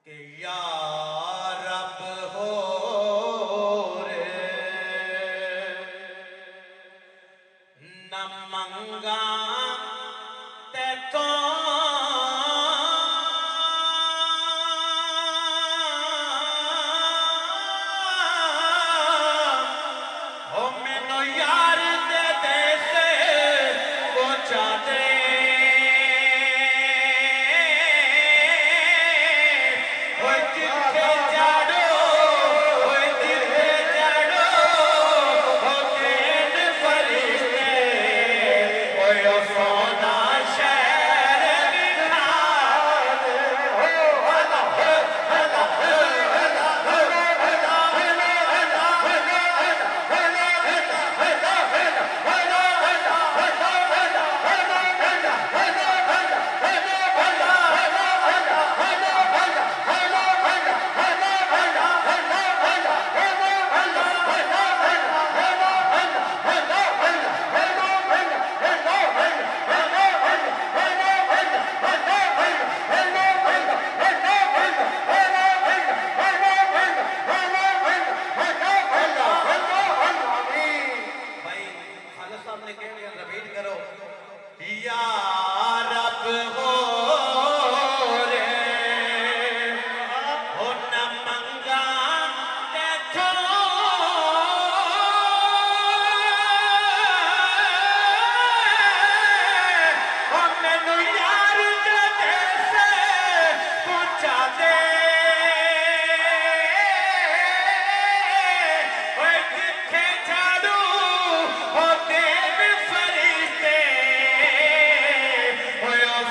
कि या रब हो रे न मंगा ते तो हो मैनो यार दे दे से पहुंचा दे या रब हो रे हो न मंगा ते थो हो मैनू यार दे से पहुंचा दे ओए जिथे झाड़ू हो देव फरिश्ते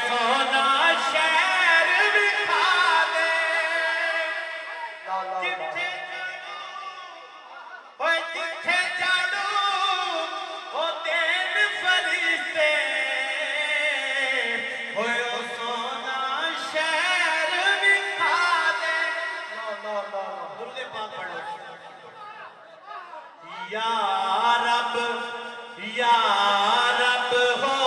सोना शहर विखा दे जिथे झाड़ू हो देव फरिश्ते सोना शहर विखा दे दुरूद पाक पढ़ लो या रब हो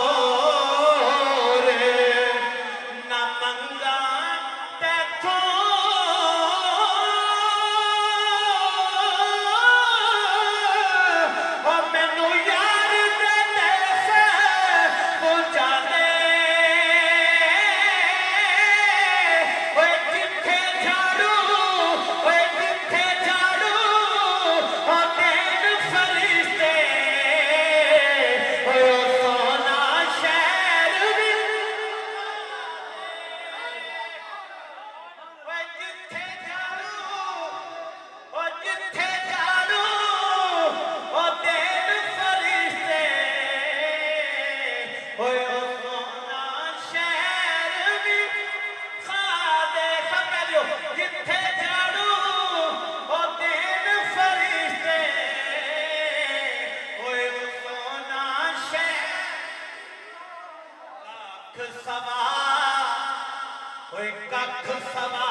कख सवा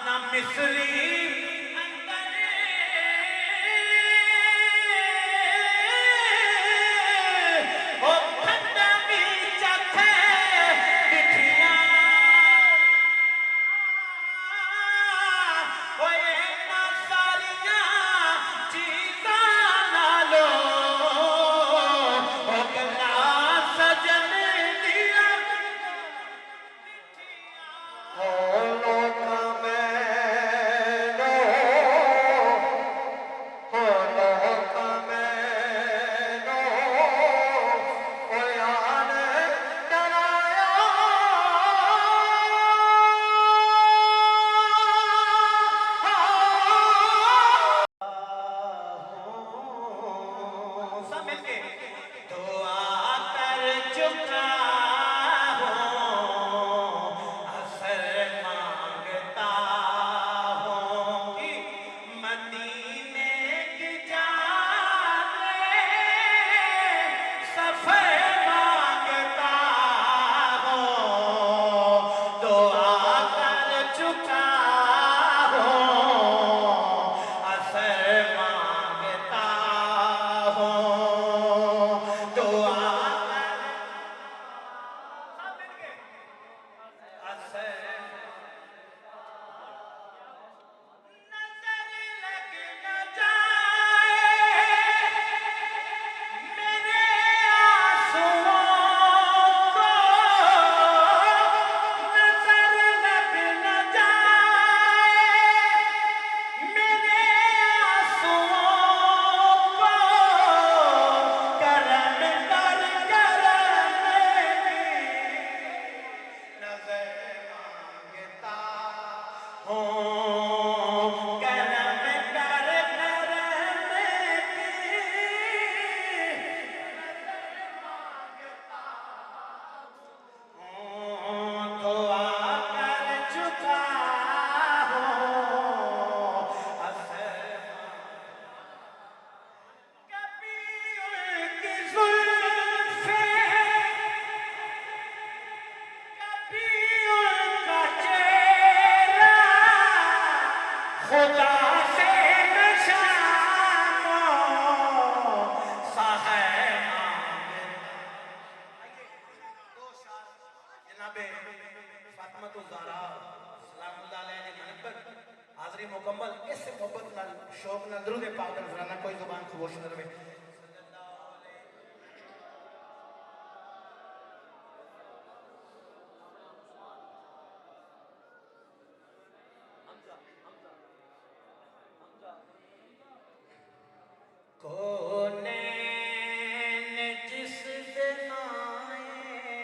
न मिसरी खुदा से नशानो साहे जनाबे फातिमा तो ज़हरा सलामुल्लाह अलैहा मनक़ब हाज़री मुकम्मल इस मोहब्बत नाल शौक नाल दरूद पाक दा नज़राना कोई ज़ुबान खामोश न रहे। कोने ने जिस दिन आए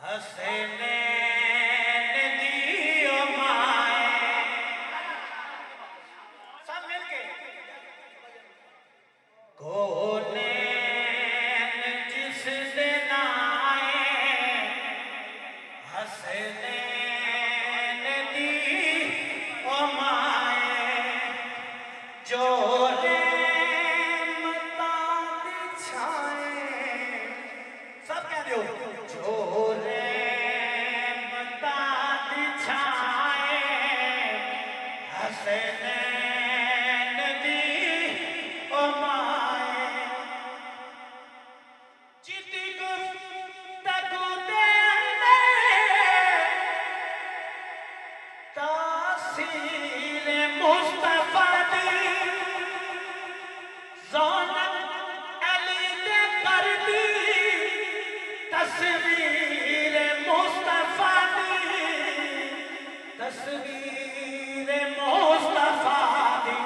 हसने ने दियो माए सब मिलके कोने ने जिस दिन आए हसने ने दियो माए जो रहमतां बिछाए सब कह दो जो रहमतां बिछाए हसनैन दी ओ माए जिदी गुफ्तगू दे तासीर मुस्तफा दी ज़ौनक अली दे कर दी तस्वीर मुस्तफा दी तस्वीर मुस्तफा दी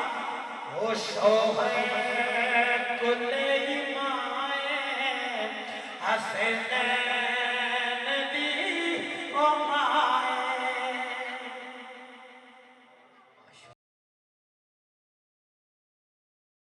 ओ शोहर